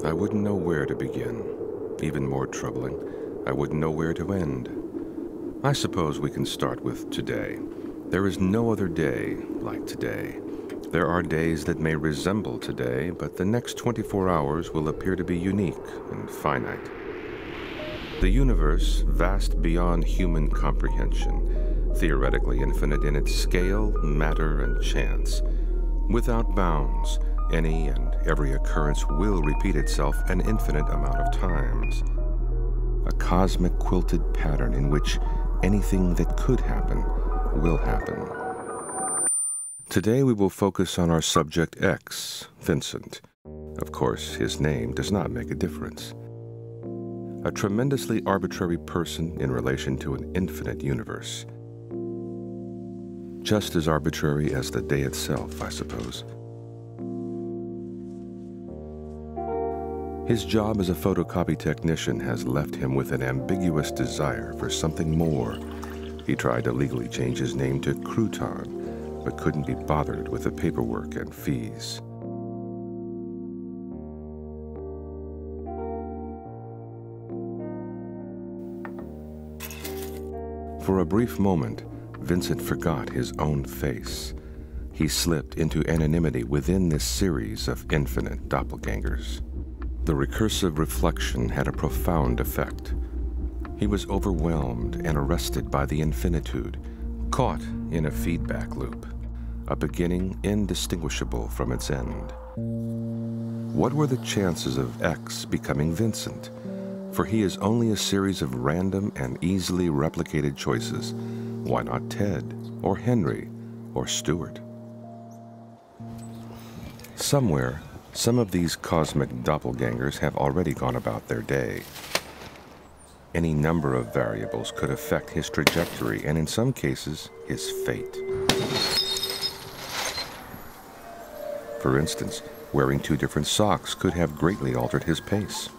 I wouldn't know where to begin. Even more troubling, I wouldn't know where to end. I suppose we can start with today. There is no other day like today. There are days that may resemble today, but the next 24 hours will appear to be unique and finite. The universe, vast beyond human comprehension, theoretically infinite in its scale, matter, and chance. Without bounds, any and every occurrence will repeat itself an infinite amount of times. A cosmic quilted pattern in which anything that could happen will happen. Today we will focus on our subject X, Vincent. Of course, his name does not make a difference. A tremendously arbitrary person in relation to an infinite universe. Just as arbitrary as the day itself, I suppose. His job as a photocopy technician has left him with an ambiguous desire for something more. He tried to legally change his name to Crouton, but couldn't be bothered with the paperwork and fees. For a brief moment, Vincent forgot his own face. He slipped into anonymity within this series of infinite doppelgangers. The recursive reflection had a profound effect. He was overwhelmed and arrested by the infinitude, caught in a feedback loop, a beginning indistinguishable from its end. What were the chances of X becoming Vincent? For he is only a series of random and easily replicated choices. Why not Ted, or Henry, or Stuart? Somewhere, some of these cosmic doppelgangers have already gone about their day. Any number of variables could affect his trajectory and in some cases, his fate. For instance, wearing 2 different socks could have greatly altered his pace.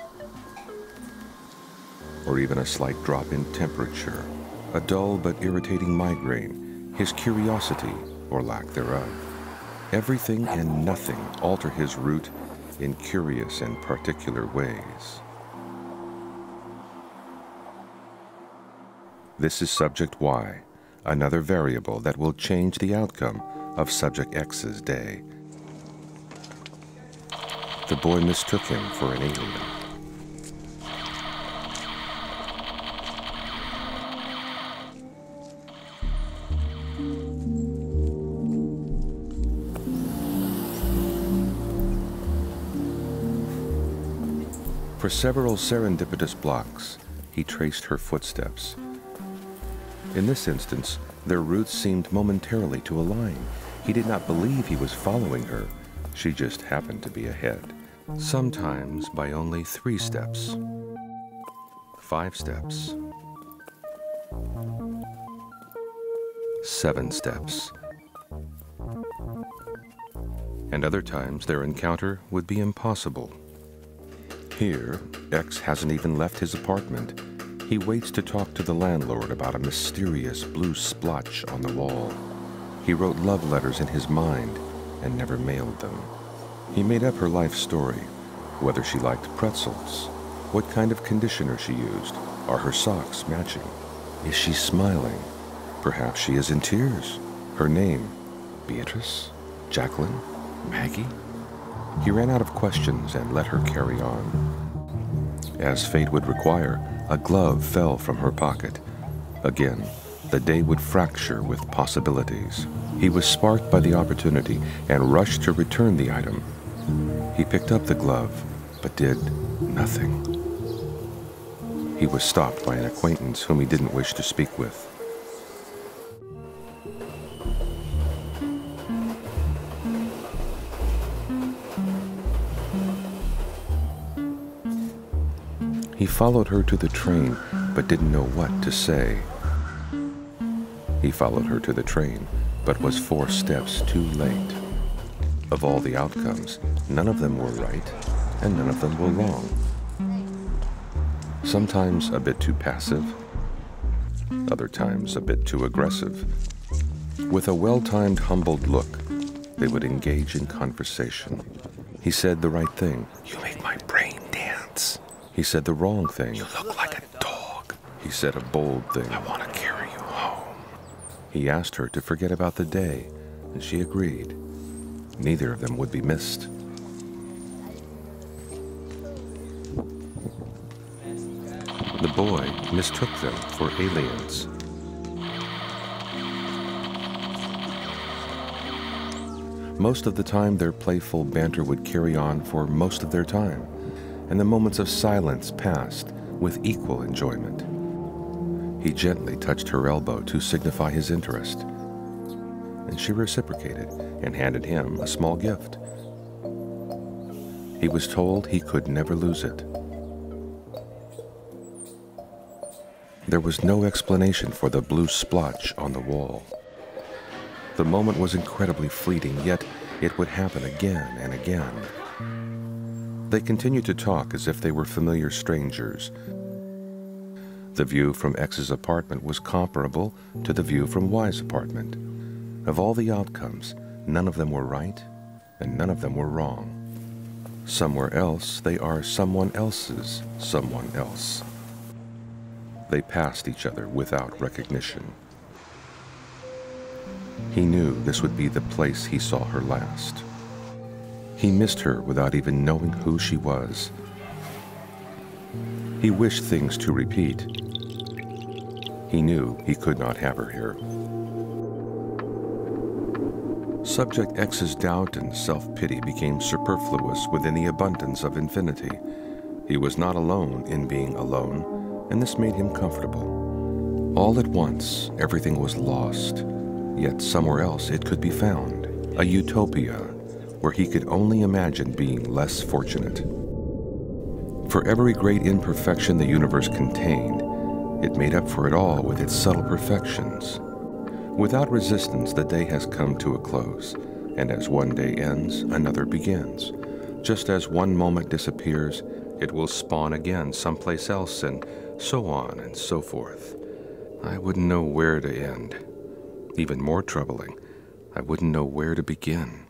Or even a slight drop in temperature, a dull but irritating migraine, his curiosity or lack thereof. Everything and nothing alter his route in curious and particular ways. This is subject Y, another variable that will change the outcome of subject X's day. The boy mistook him for an alien. For several serendipitous blocks, he traced her footsteps. In this instance, their routes seemed momentarily to align. He did not believe he was following her. She just happened to be ahead. Sometimes by only 3 steps, 5 steps, 7 steps. And other times their encounter would be impossible. Here, X hasn't even left his apartment. He waits to talk to the landlord about a mysterious blue splotch on the wall. He wrote love letters in his mind and never mailed them. He made up her life story, whether she liked pretzels, what kind of conditioner she used, are her socks matching, is she smiling, perhaps she is in tears, her name, Beatrice, Jacqueline, Maggie? He ran out of questions and let her carry on. As fate would require, a glove fell from her pocket. Again, the day would fracture with possibilities. He was sparked by the opportunity and rushed to return the item. He picked up the glove, but did nothing. He was stopped by an acquaintance whom he didn't wish to speak with. He followed her to the train, but didn't know what to say. He followed her to the train, but was 4 steps too late. Of all the outcomes, none of them were right, and none of them were wrong. Sometimes a bit too passive, other times a bit too aggressive. With a well-timed, humbled look, they would engage in conversation. He said the right thing. "You make my brain nuts. He said the wrong thing. You look like a dog. He said a bold thing. I want to carry you home. He asked her to forget about the day, and she agreed. Neither of them would be missed. The boy mistook them for aliens. Most of the time, their playful banter would carry on for most of their time, and the moments of silence passed with equal enjoyment. He gently touched her elbow to signify his interest, and she reciprocated and handed him a small gift. He was told he could never lose it. There was no explanation for the blue splotch on the wall. The moment was incredibly fleeting, yet it would happen again and again. They continued to talk as if they were familiar strangers. The view from X's apartment was comparable to the view from Y's apartment. Of all the outcomes, none of them were right, and none of them were wrong. Somewhere else, they are someone else's someone else. They passed each other without recognition. He knew this would be the place he saw her last. He missed her without even knowing who she was. He wished things to repeat. He knew he could not have her here. Subject X's doubt and self-pity became superfluous within the abundance of infinity. He was not alone in being alone, and this made him comfortable. All at once, everything was lost, yet somewhere else it could be found, a utopia where he could only imagine being less fortunate. For every great imperfection the universe contained, it made up for it all with its subtle perfections. Without resistance, the day has come to a close, and as one day ends, another begins. Just as one moment disappears, it will spawn again someplace else, and so on and so forth. I wouldn't know where to end. Even more troubling, I wouldn't know where to begin.